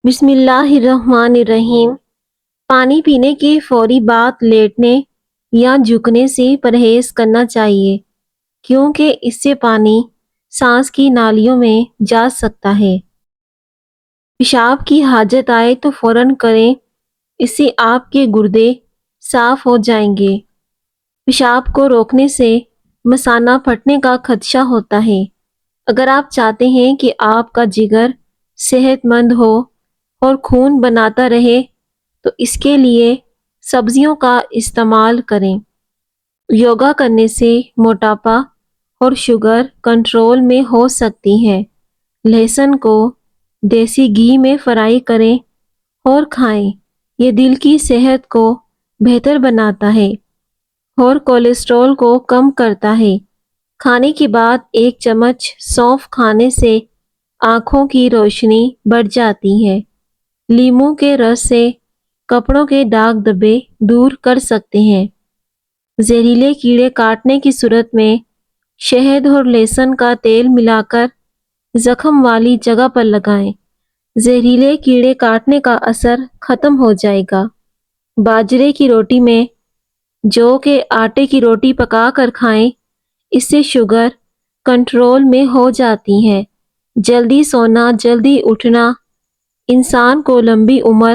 بسم اللہ الرحمن الرحیم۔ پانی پینے کے فوری بعد لیٹنے یا جھکنے سے پرہیز کرنا چاہیے، کیونکہ اس سے پانی سانس کی نالیوں میں جا سکتا ہے۔ پیشاب کی حاجت آئے تو فوراً کریں، اس سے آپ کے گردے صاف ہو جائیں گے۔ پیشاب کو روکنے سے مثانہ پھٹنے کا خدشہ ہوتا ہے۔ اگر آپ چاہتے ہیں کہ آپ کا جگر صحت مند ہو اور خون بناتا رہے تو اس کے لیے سبزیوں کا استعمال کریں۔ یوگا کرنے سے موٹاپا اور شوگر کنٹرول میں ہو سکتی ہے۔ لہسن کو دیسی گھی میں فرائی کریں اور کھائیں، یہ دل کی صحت کو بہتر بناتا ہے اور کولیسٹرول کو کم کرتا ہے۔ کھانے کے بعد 1 چمچ سونف کھانے سے آنکھوں کی روشنی بڑھ جاتی ہے۔ لیموں کے رس سے کپڑوں کے داغ دھبے دور کر سکتے ہیں۔ زہریلے کیڑے کاٹنے کی صورت میں شہد اور لہسن کا تیل ملا کر زخم والی جگہ پر لگائیں، زہریلے کیڑے کاٹنے کا اثر ختم ہو جائے گا۔ باجرے کی روٹی میں جو کہ آٹے کی روٹی پکا کر کھائیں، اس سے شوگر کنٹرول میں ہو جاتی ہے۔ جلدی سونا جلدی اٹھنا انسان کو لمبی عمر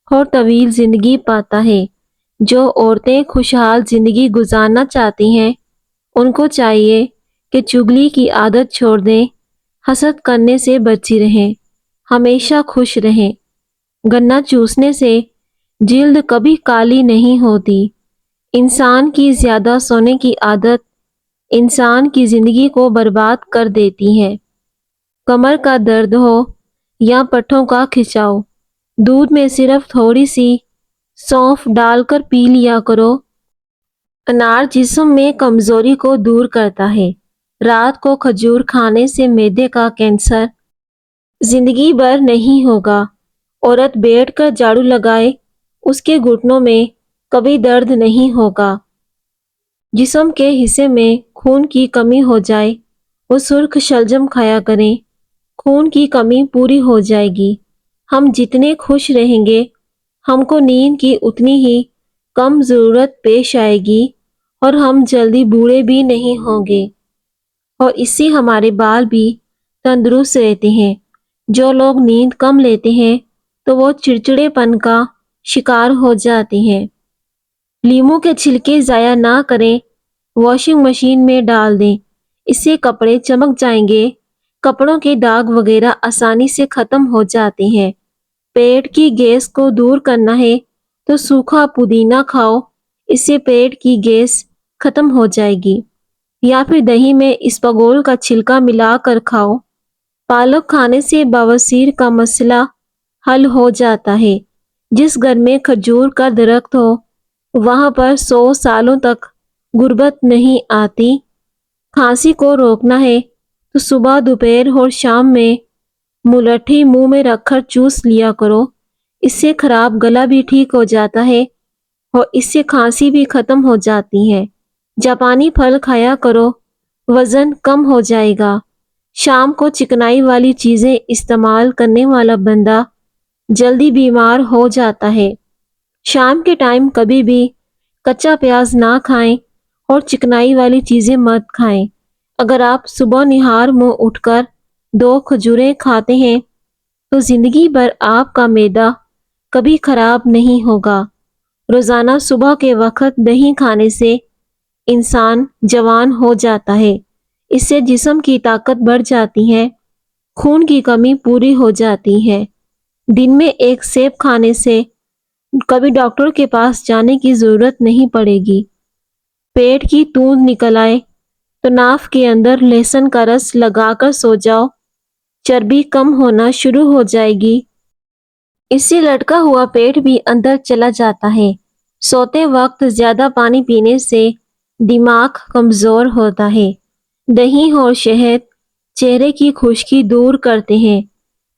اور طویل زندگی پاتا ہے۔ جو عورتیں خوشحال زندگی گزارنا چاہتی ہیں ان کو چاہیے کہ چغلی کی عادت چھوڑ دیں، حسد کرنے سے بچی رہیں، ہمیشہ خوش رہیں۔ گنا چوسنے سے جلد کبھی کالی نہیں ہوتی۔ انسان کی زیادہ سونے کی عادت انسان کی زندگی کو برباد کر دیتی ہے۔ کمر کا درد ہو یا پٹھوں کا کھچاؤ، دودھ میں صرف تھوڑی سی سونف ڈال کر پی لیا کرو۔ انار جسم میں کمزوری کو دور کرتا ہے۔ رات کو کھجور کھانے سے معدے کا کینسر زندگی بھر نہیں ہوگا۔ عورت بیٹھ کر جھاڑو لگائے، اس کے گھٹنوں میں کبھی درد نہیں ہوگا۔ جسم کے حصے میں خون کی کمی ہو جائے، وہ سرخ شلجم کھایا کریں، خون کی کمی پوری ہو جائے گی۔ ہم جتنے خوش رہیں گے، ہم کو نیند کی اتنی ہی کم ضرورت پیش آئے گی اور ہم جلدی بوڑھے بھی نہیں ہوں گے، اور اس سے ہمارے بال بھی تندرست رہتے ہیں۔ جو لوگ نیند کم لیتے ہیں تو وہ چڑچڑے پن کا شکار ہو جاتے ہیں۔ لیموں کے چھلکے ضائع نہ کریں، واشنگ مشین میں ڈال دیں، اس سے کپڑے چمک جائیں گے۔ کپڑوں کے داغ وغیرہ آسانی سے ختم ہو جاتے ہیں۔ پیٹ کی گیس کو دور کرنا ہے تو سوکھا پودینہ کھاؤ، اس سے پیٹ کی گیس ختم ہو جائے گی۔ یا پھر دہی میں اسپغول کا چھلکا ملا کر کھاؤ۔ پالک کھانے سے بواسیر کا مسئلہ حل ہو جاتا ہے۔ جس گھر میں کھجور کا درخت ہو وہاں پر 100 سالوں تک غربت نہیں آتی۔ کھانسی کو روکنا ہے تو صبح دوپہر اور شام میں ملٹھی منہ میں رکھ کر چوس لیا کرو، اس سے خراب گلا بھی ٹھیک ہو جاتا ہے اور اس سے کھانسی بھی ختم ہو جاتی ہے۔ جاپانی پھل کھایا کرو، وزن کم ہو جائے گا۔ شام کو چکنائی والی چیزیں استعمال کرنے والا بندہ جلدی بیمار ہو جاتا ہے۔ شام کے ٹائم کبھی بھی کچا پیاز نہ کھائیں اور چکنائی والی چیزیں مت کھائیں۔ اگر آپ صبح نہار منہ اٹھ کر 2 کھجوریں کھاتے ہیں تو زندگی بھر آپ کا معدہ کبھی خراب نہیں ہوگا۔ روزانہ صبح کے وقت دہی کھانے سے انسان جوان ہو جاتا ہے، اس سے جسم کی طاقت بڑھ جاتی ہے، خون کی کمی پوری ہو جاتی ہے۔ دن میں 1 سیب کھانے سے کبھی ڈاکٹر کے پاس جانے کی ضرورت نہیں پڑے گی۔ پیٹ کی توند نکل آئے تو ناف کے اندر لہسن کا رس لگا کر سو جاؤ، چربی کم ہونا شروع ہو جائے گی۔ اس سے لٹکا ہوا پیٹ بھی اندر چلا جاتا ہے۔ سوتے وقت زیادہ پانی پینے سے دماغ کمزور ہوتا ہے۔ دہی اور شہد چہرے کی خشکی دور کرتے ہیں۔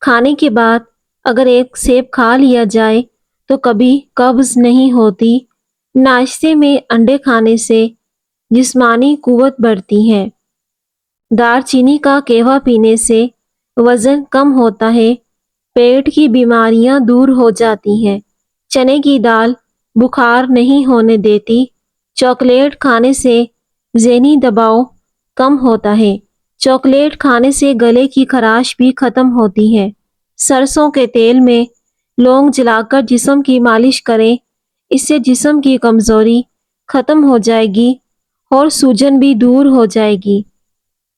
کھانے کے بعد اگر 1 سیب کھا لیا جائے تو کبھی قبض نہیں ہوتی۔ ناشتے میں انڈے کھانے سے جسمانی قوت بڑھتی ہے۔ دار چینی کا قہوہ پینے سے وزن کم ہوتا ہے پیٹ کی بیماریاں دور ہو جاتی ہیں۔ چنے کی دال بخار نہیں ہونے دیتی۔ چاکلیٹ کھانے سے ذہنی دباؤ کم ہوتا ہے۔ چاکلیٹ کھانے سے گلے کی خراش بھی ختم ہوتی ہے۔ سرسوں کے تیل میں لونگ جلا کر جسم کی مالش کریں، اس سے جسم کی کمزوری ختم ہو جائے گی اور سوجن بھی دور ہو جائے گی۔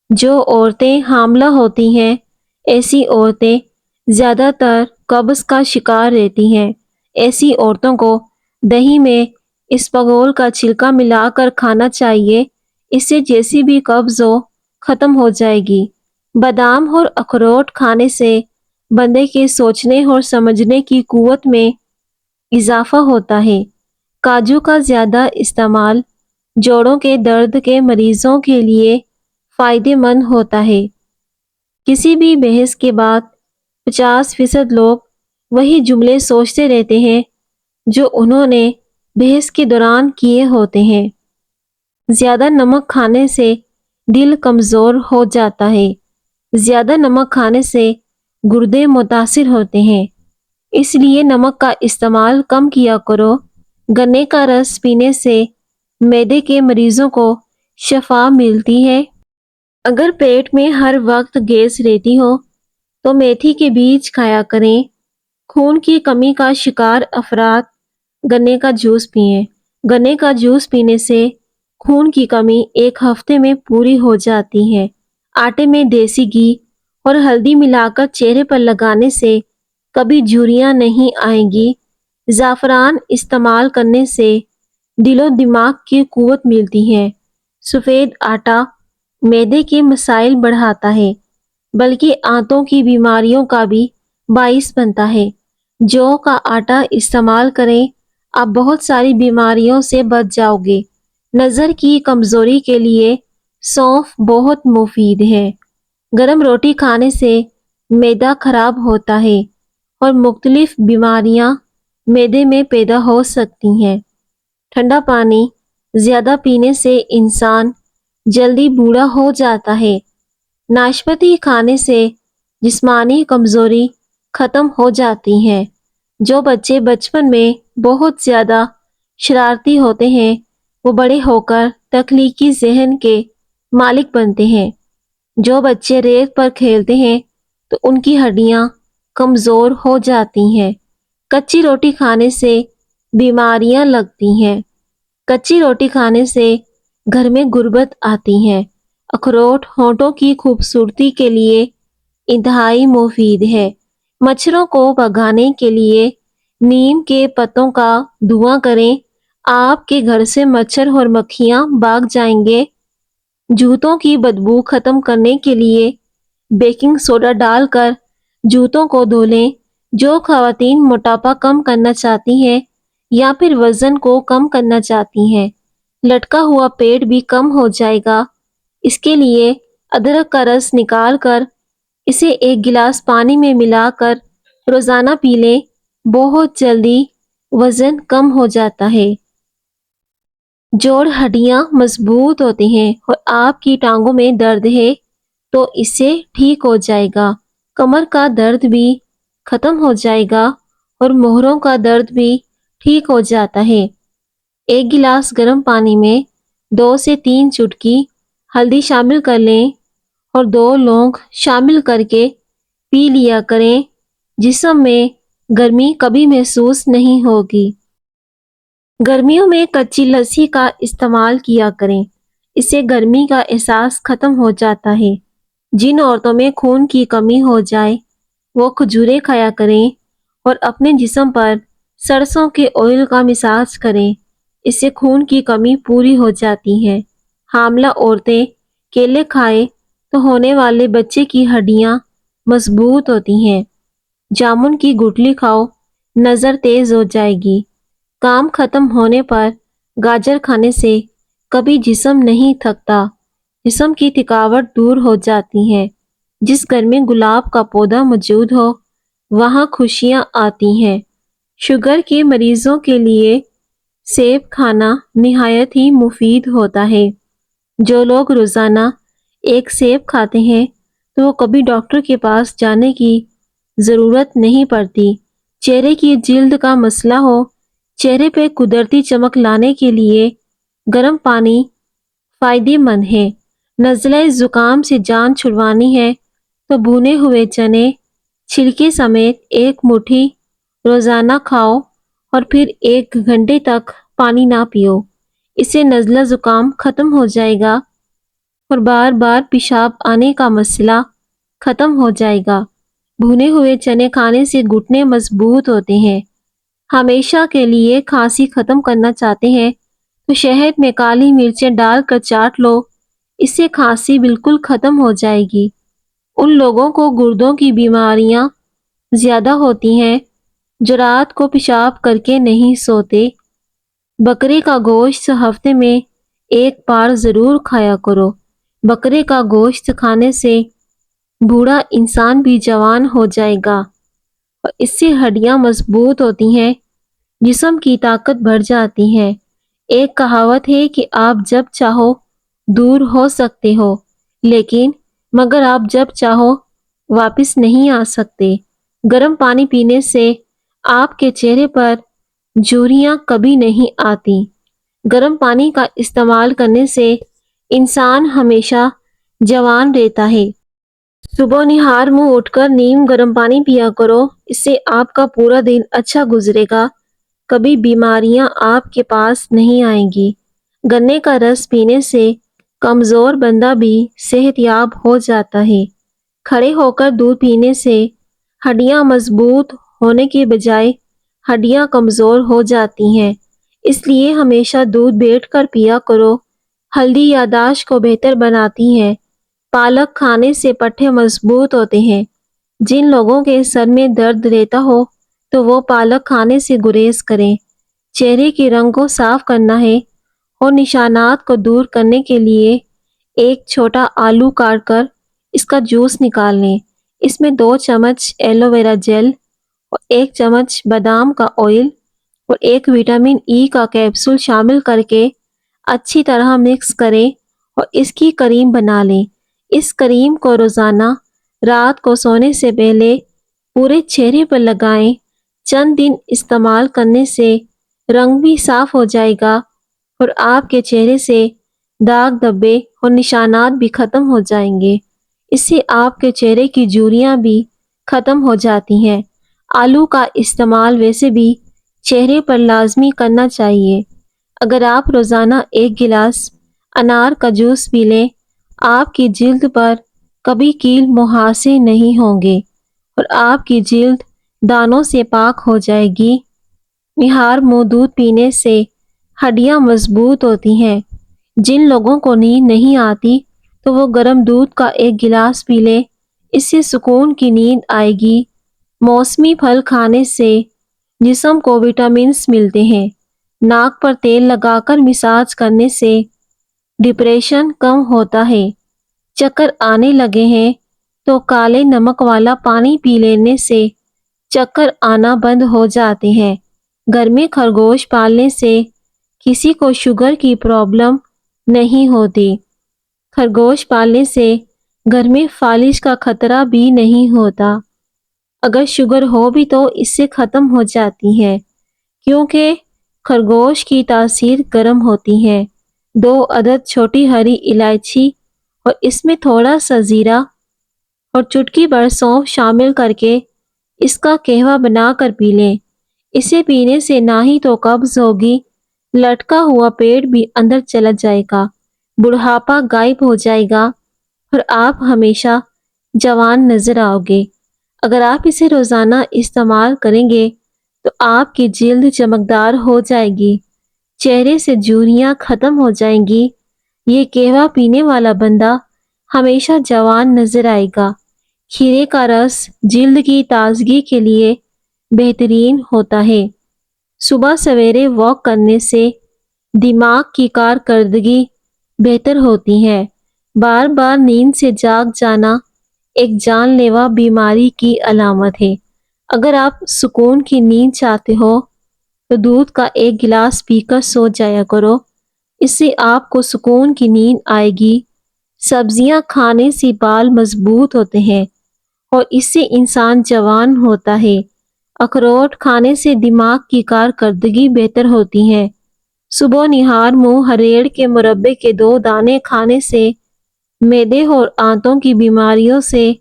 جو عورتیں حاملہ ہوتی ہیں، ایسی عورتیں زیادہ تر قبض کا شکار رہتی ہیں۔ ایسی عورتوں کو دہی میں اسپغول کا چھلکا ملا کر کھانا چاہیے، اس سے جیسی بھی قبض ہو ختم ہو جائے گی۔ بادام اور اخروٹ کھانے سے بندے کے سوچنے اور سمجھنے کی قوت میں اضافہ ہوتا ہے۔ کاجو کا زیادہ استعمال جوڑوں کے درد کے مریضوں کے لیے فائدہ مند ہوتا ہے۔ کسی بھی بحث کے بعد 50% لوگ وہی جملے سوچتے رہتے ہیں جو انہوں نے بحث کے دوران کیے ہوتے ہیں۔ زیادہ نمک کھانے سے دل کمزور ہو جاتا ہے۔ زیادہ نمک کھانے سے گردے متاثر ہوتے ہیں، اس لیے نمک کا استعمال کم کیا کرو۔ گنے کا رس پینے سے معدے کے مریضوں کو شفا ملتی ہے۔ اگر پیٹ میں ہر وقت گیس رہتی ہو تو میتھی کے بیج کھایا کریں۔ خون کی کمی کا شکار افراد گنے کا جوس پئیں۔ گنے کا جوس پینے سے خون کی کمی ایک ہفتے میں پوری ہو جاتی ہے۔ آٹے میں دیسی گھی اور ہلدی ملا کر چہرے پر لگانے سے کبھی جھریاں نہیں آئیں گی۔ زعفران استعمال کرنے سے دل و دماغ کی قوت ملتی ہے۔ سفید آٹا معدے کے مسائل بڑھاتا ہے، بلکہ آنتوں کی بیماریوں کا بھی باعث بنتا ہے۔ جو کا آٹا استعمال کریں، آپ بہت ساری بیماریوں سے بچ جاؤ گے۔ نظر کی کمزوری کے لیے سونف بہت مفید ہے۔ گرم روٹی کھانے سے معدہ خراب ہوتا ہے اور مختلف بیماریاں معدے میں پیدا ہو سکتی ہیں۔ ٹھنڈا پانی زیادہ پینے سے انسان جلدی بوڑھا ہو جاتا ہے۔ ناشپاتی کھانے سے جسمانی کمزوری ختم ہو جاتی ہے۔ جو بچے بچپن میں بہت زیادہ شرارتی ہوتے ہیں، وہ بڑے ہو کر تخلیقی ذہن کے مالک بنتے ہیں۔ جو بچے ریت پر کھیلتے ہیں تو ان کی ہڈیاں کمزور ہو جاتی ہیں۔ کچی روٹی کھانے سے بیماریاں لگتی ہیں۔ کچی روٹی کھانے سے گھر میں غربت آتی ہے۔ اخروٹ ہونٹوں کی خوبصورتی کے لیے انتہائی مفید ہے۔ مچھروں کو بھگانے کے لیے نیم کے پتوں کا دھواں کریں، آپ کے گھر سے مچھر اور مکھیاں بھاگ جائیں گے۔ جوتوں کی بدبو ختم کرنے کے لیے بیکنگ سوڈا ڈال کر جوتوں کو دھو لیں۔ جو خواتین موٹاپا کم کرنا چاہتی ہیں یا پھر وزن کو کم کرنا چاہتی ہیں، لٹکا ہوا پیٹ بھی کم ہو جائے گا۔ اس کے لیے ادرک کا رس نکال کر اسے ایک گلاس پانی میں ملا کر روزانہ پی لیں، بہت جلدی وزن کم ہو جاتا ہے۔ جوڑ ہڈیاں مضبوط ہوتی ہیں اور آپ کی ٹانگوں میں درد ہے تو اس سے ٹھیک ہو جائے گا۔ کمر کا درد بھی ختم ہو جائے گا اور موہروں کا درد بھی ٹھیک ہو جاتا ہے۔ ایک گلاس گرم پانی میں 2 سے 3 چٹکی ہلدی شامل کر لیں اور 2 لونگ شامل کر کے پی لیا کریں۔ جسم میں گرمی کبھی محسوس نہیں ہوگی۔ گرمیوں میں کچی لسی کا استعمال کیا کریں، اس سے گرمی کا احساس ختم ہو جاتا ہے۔ جن عورتوں میں خون کی کمی ہو جائے وہ کھجوریں کھایا کریں اور اپنے جسم پر سرسوں کے آئل کا مساج کریں، اس سے خون کی کمی پوری ہو جاتی ہے۔ حاملہ عورتیں کیلے کھائیں تو ہونے والے بچے کی ہڈیاں مضبوط ہوتی ہیں۔ جامن کی گٹلی کھاؤ، نظر تیز ہو جائے گی۔ کام ختم ہونے پر گاجر کھانے سے کبھی جسم نہیں تھکتا، جسم کی تھکاوٹ دور ہو جاتی ہے۔ جس گھر میں گلاب کا پودا موجود ہو وہاں خوشیاں آتی ہیں۔ شوگر کے مریضوں کے لیے سیب کھانا نہایت ہی مفید ہوتا ہے۔ جو لوگ روزانہ ایک سیب کھاتے ہیں تو وہ کبھی ڈاکٹر کے پاس جانے کی ضرورت نہیں پڑتی۔ چہرے کی جلد کا مسئلہ ہو، چہرے پہ قدرتی چمک لانے کے لیے گرم پانی فائدہ مند ہے۔ نزلہ زکام سے جان چھڑوانی ہے تو بھونے ہوئے چنے چھلکے سمیت ایک مٹھی روزانہ کھاؤ اور پھر 1 گھنٹے تک پانی نہ پیو۔ اس سے نزلہ زکام ختم ہو جائے گا اور بار بار پیشاب آنے کا مسئلہ ختم ہو جائے گا۔ بھونے ہوئے چنے کھانے سے گھٹنے مضبوط ہوتے ہیں۔ ہمیشہ کے لیے کھانسی ختم کرنا چاہتے ہیں تو شہد میں کالی مرچیں ڈال کر چاٹ لو، اس سے کھانسی بالکل ختم ہو جائے گی۔ ان لوگوں کو گردوں کی بیماریاں زیادہ ہوتی ہیں جو رات کو پیشاب کر کے نہیں سوتے۔ بکرے کا گوشت ہفتے میں 1 بار ضرور کھایا کرو۔ بکرے کا گوشت کھانے سے بوڑھا انسان بھی جوان ہو جائے گا اور اس سے ہڈیاں مضبوط ہوتی ہیں، جسم کی طاقت بڑھ جاتی ہے۔ ایک کہاوت ہے کہ آپ جب چاہو دور ہو سکتے ہو، لیکن مگر آپ جب چاہو واپس نہیں آ سکتے۔ گرم پانی پینے سے آپ کے چہرے پر جھریاں کبھی نہیں آتی۔ گرم پانی کا استعمال کرنے سے انسان ہمیشہ جوان رہتا ہے۔ صبح نہار منہ اٹھ کر نیم گرم پانی پیا کرو، اس سے آپ کا پورا دن اچھا گزرے گا، کبھی بیماریاں آپ کے پاس نہیں آئیں گی۔ گنے کا رس پینے سے کمزور بندہ بھی صحت یاب ہو جاتا ہے۔ کھڑے ہو کر دودھ پینے سے ہڈیاں مضبوط ہونے کے بجائے ہڈیاں کمزور ہو جاتی ہیں، اس لیے ہمیشہ دودھ بیٹھ کر پیا کرو۔ ہلدی یادداشت کو بہتر بناتی ہے۔ پالک کھانے سے پٹھے مضبوط ہوتے ہیں۔ جن لوگوں کے سر میں درد رہتا ہو تو وہ پالک کھانے سے گریز کریں۔ چہرے کے رنگ کو صاف کرنا ہے اور نشانات کو دور کرنے کے لیے ایک چھوٹا آلو کاٹ کر اس کا جوس نکال لیں۔ اس میں 2 چمچ ایلو ویرا جیل اور 1 چمچ بادام کا آئل اور 1 وٹامن ای کا کیپسول شامل کر کے اچھی طرح مکس کریں اور اس کی کریم بنا لیں۔ اس کریم کو روزانہ رات کو سونے سے پہلے پورے چہرے پر لگائیں۔ چند دن استعمال کرنے سے رنگ بھی صاف ہو جائے گا اور آپ کے چہرے سے داغ دھبے اور نشانات بھی ختم ہو جائیں گے۔ اس سے آپ کے چہرے کی جھریاں بھی ختم ہو جاتی ہیں۔ آلو کا استعمال ویسے بھی چہرے پر لازمی کرنا چاہیے۔ اگر آپ روزانہ 1 گلاس انار کا جوس پی لیں، آپ کی جلد پر کبھی کیل مہاسے نہیں ہوں گے اور آپ کی جلد دانوں سے پاک ہو جائے گی۔ نہار منہ دودھ پینے سے ہڈیاں مضبوط ہوتی ہیں۔ جن لوگوں کو نیند نہیں آتی تو وہ گرم دودھ کا 1 گلاس پی لیں، اس سے سکون کی نیند آئے گی۔ موسمی پھل کھانے سے جسم کو وٹامنز ملتے ہیں۔ ناک پر تیل لگا کر مساج کرنے سے ڈپریشن کم ہوتا ہے۔ چکر آنے لگے ہیں تو کالے نمک والا پانی پی لینے سے چکر آنا بند ہو جاتے ہیں۔ گھر میں خرگوش پالنے سے کسی کو شوگر کی پرابلم نہیں ہوتی۔ خرگوش پالنے سے گھر میں فالج کا خطرہ بھی نہیں ہوتا۔ اگر شوگر ہو بھی تو اس سے ختم ہو جاتی ہے، کیونکہ خرگوش کی تاثیر گرم ہوتی ہے۔ 2 عدد چھوٹی ہری الائچی اور اس میں تھوڑا سا زیرہ اور چٹکی بھر سونف شامل کر کے اس کا قہوہ بنا کر پی لیں۔ اسے پینے سے نہ ہی تو قبض ہوگی، لٹکا ہوا پیٹ بھی اندر چلا جائے گا، بڑھاپا غائب ہو جائے گا اور آپ ہمیشہ جوان نظر آؤ گے۔ اگر آپ اسے روزانہ استعمال کریں گے تو آپ کی جلد چمکدار ہو جائے گی، چہرے سے جھریاں ختم ہو جائیں گی۔ یہ قہوہ پینے والا بندہ ہمیشہ جوان نظر آئے گا۔ کھیرے کا رس جلد کی تازگی کے لیے بہترین ہوتا ہے۔ صبح سویرے واک کرنے سے دماغ کی کارکردگی بہتر ہوتی ہے۔ بار بار نیند سے جاگ جانا ایک جان لیوا بیماری کی علامت ہے۔ اگر آپ سکون کی نیند چاہتے ہو تو دودھ کا 1 گلاس پی کر سو جایا کرو، اس سے آپ کو سکون کی نیند آئے گی۔ سبزیاں کھانے سے بال مضبوط ہوتے ہیں اور اس سے انسان جوان ہوتا ہے۔ اخروٹ کھانے سے دماغ کی کارکردگی بہتر ہوتی ہے۔ صبح نہار منہ ہریڑ کے مربے کے 2 دانے کھانے سے معدے اور آنتوں کی بیماریوں سے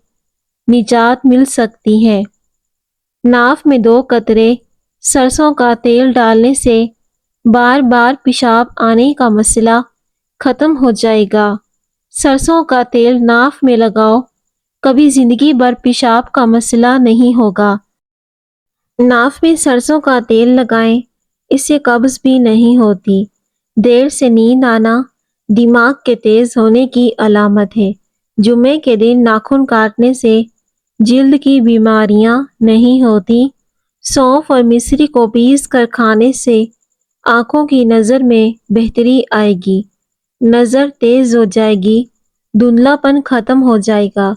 نجات مل سکتی ہے۔ ناف میں 2 قطرے سرسوں کا تیل ڈالنے سے بار بار پیشاب آنے کا مسئلہ ختم ہو جائے گا۔ سرسوں کا تیل ناف میں لگاؤ، کبھی زندگی بھر پیشاب کا مسئلہ نہیں ہوگا۔ ناف میں سرسوں کا تیل لگائیں، اس سے قبض بھی نہیں ہوتی۔ دیر سے نیند آنا دماغ کے تیز ہونے کی علامت ہے۔ جمعے کے دن ناخن کاٹنے سے جلد کی بیماریاں نہیں ہوتی۔ سونف اور مصری کو پیس کر کھانے سے آنکھوں کی نظر میں بہتری آئے گی، نظر تیز ہو جائے گی، دھندلا پن ختم ہو جائے گا۔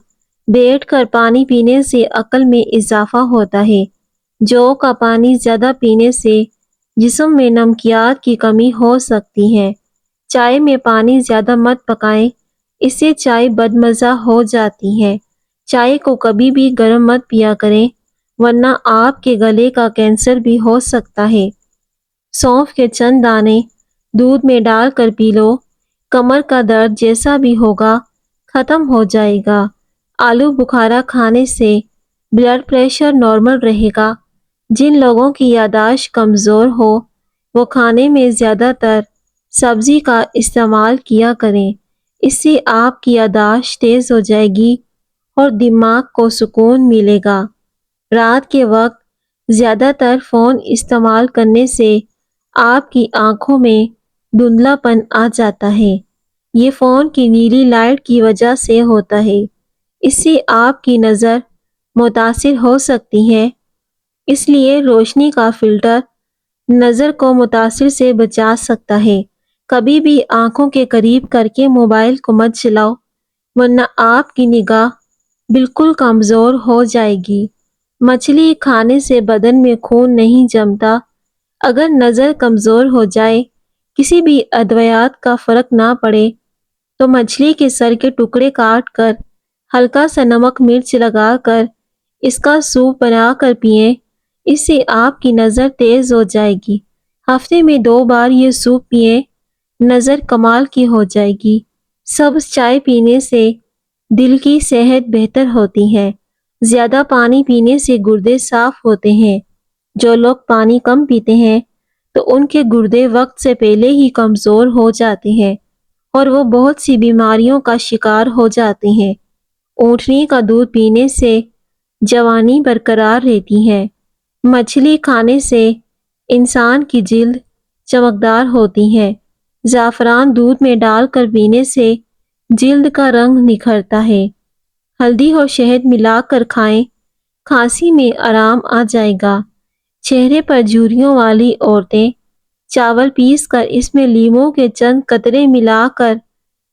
بیٹھ کر پانی پینے سے عقل میں اضافہ ہوتا ہے۔ جو کا پانی زیادہ پینے سے جسم میں نمکیات کی کمی ہو سکتی ہے۔ چائے میں پانی زیادہ مت پکائیں، اس سے چائے بدمزہ ہو جاتی ہے۔ چائے کو کبھی بھی گرم مت پیا کریں، ورنہ آپ کے گلے کا کینسر بھی ہو سکتا ہے۔ سونف کے چند دانے دودھ میں ڈال کر پی لو، کمر کا درد جیسا بھی ہوگا ختم ہو جائے گا۔ آلو بخارا کھانے سے بلڈ پریشر نارمل رہے گا۔ جن لوگوں کی یادداشت کمزور ہو وہ کھانے میں زیادہ تر سبزی کا استعمال کیا کریں، اس سے آپ کی یادداشت تیز ہو جائے گی اور دماغ کو سکون ملے گا۔ رات کے وقت زیادہ تر فون استعمال کرنے سے آپ کی آنکھوں میں دھندلا پن آ جاتا ہے۔ یہ فون کی نیلی لائٹ کی وجہ سے ہوتا ہے، اس سے آپ کی نظر متاثر ہو سکتی ہے۔ اس لیے روشنی کا فلٹر نظر کو متاثر سے بچا سکتا ہے۔ کبھی بھی آنکھوں کے قریب کر کے موبائل کو مت چلاؤ، ورنہ آپ کی نگاہ بالکل کمزور ہو جائے گی۔ مچھلی کھانے سے بدن میں خون نہیں جمتا۔ اگر نظر کمزور ہو جائے، کسی بھی ادویات کا فرق نہ پڑے تو مچھلی کے سر کے ٹکڑے کاٹ کر ہلکا سا نمک مرچ لگا کر اس کا سوپ بنا کر پئیں، اس سے آپ کی نظر تیز ہو جائے گی۔ ہفتے میں 2 بار یہ سوپ پئیں، نظر کمال کی ہو جائے گی۔ سبز چائے پینے سے دل کی صحت بہتر ہوتی ہے۔ زیادہ پانی پینے سے گردے صاف ہوتے ہیں۔ جو لوگ پانی کم پیتے ہیں تو ان کے گردے وقت سے پہلے ہی کمزور ہو جاتے ہیں اور وہ بہت سی بیماریوں کا شکار ہو جاتے ہیں۔ اونٹنی کا دودھ پینے سے جوانی برقرار رہتی ہے۔ مچھلی کھانے سے انسان کی جلد چمکدار ہوتی ہے۔ زعفران دودھ میں ڈال کر پینے سے جلد کا رنگ نکھرتا ہے۔ ہلدی اور شہد ملا کر کھائیں، کھانسی میں آرام آ جائے گا۔ چہرے پر جھریوں والی عورتیں چاول پیس کر اس میں لیموں کے چند قطرے ملا کر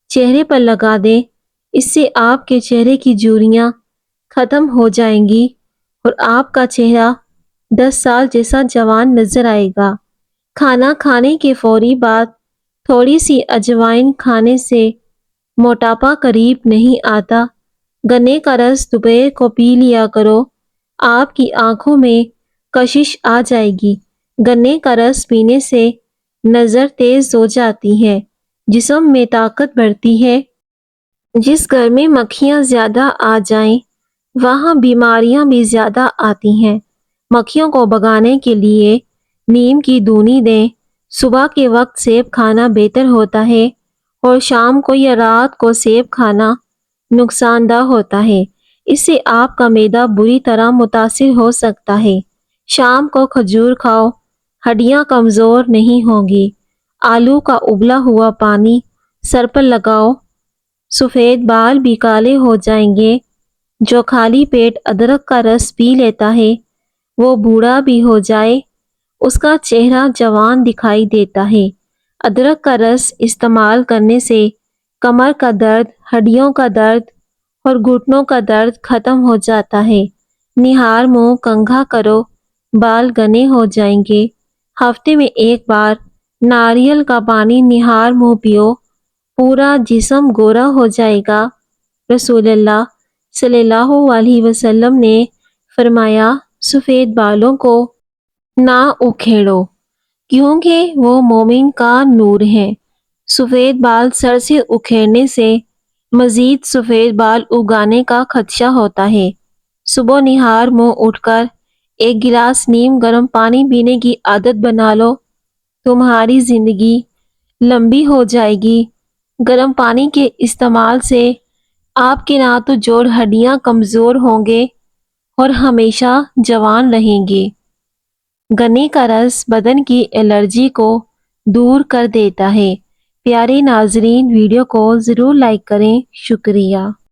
چہرے پر لگا دیں، اس سے آپ کے چہرے کی جھریاں ختم ہو جائیں گی اور آپ کا چہرہ 10 سال جیسا جوان نظر آئے گا۔ کھانا کھانے کے فوری بعد تھوڑی سی اجوائن کھانے سے موٹاپا قریب نہیں آتا۔ گنے کا رس دوپہر کو پی لیا کرو، آپ کی آنکھوں میں کشش آ جائے گی۔ گنے کا رس پینے سے نظر تیز ہو جاتی ہے، جسم میں طاقت بڑھتی ہے۔ جس گھر میں مکھیاں زیادہ آ جائیں وہاں بیماریاں بھی زیادہ آتی ہیں۔ مکھیوں کو بھگانے کے لیے نیم کی دونی دیں۔ صبح کے وقت سیب کھانا بہتر ہوتا ہے اور شام کو یا رات کو سیب کھانا نقصان دہ ہوتا ہے، اس سے آپ کا معدہ بری طرح متاثر ہو سکتا ہے۔ شام کو کھجور کھاؤ، ہڈیاں کمزور نہیں ہوں گی۔ آلو کا ابلا ہوا پانی سر پر لگاؤ، سفید بال بھی کالے ہو جائیں گے۔ جو خالی پیٹ ادرک کا رس پی لیتا ہے وہ بوڑھا بھی ہو جائے اس کا چہرہ جوان دکھائی دیتا ہے۔ ادرک کا رس استعمال کرنے سے کمر کا درد، ہڈیوں کا درد اور گھٹنوں کا درد ختم ہو جاتا ہے۔ نہار منہ کنگھا کرو، بال گھنے ہو جائیں گے۔ ہفتے میں 1 بار ناریل کا پانی نہار منہ پیو، پورا جسم گورا ہو جائے گا۔ رسول اللہ صلی اللہ علیہ وسلم نے فرمایا سفید بالوں کو نہ اکھیڑو کیونکہ وہ مومن کا نور ہے۔ سفید بال سر سے اکھیڑنے سے مزید سفید بال اگانے کا خدشہ ہوتا ہے۔ صبح نہار منہ اٹھ کر ایک گلاس نیم گرم پانی پینے کی عادت بنا لو، تمہاری زندگی لمبی ہو جائے گی۔ گرم پانی کے استعمال سے آپ کے نہ تو جوڑ ہڈیاں کمزور ہوں گے اور ہمیشہ جوان رہیں گے۔ گنے کا رس بدن کی الرجی کو دور کر دیتا ہے۔ پیارے ناظرین، ویڈیو کو ضرور لائک کریں۔ شکریہ۔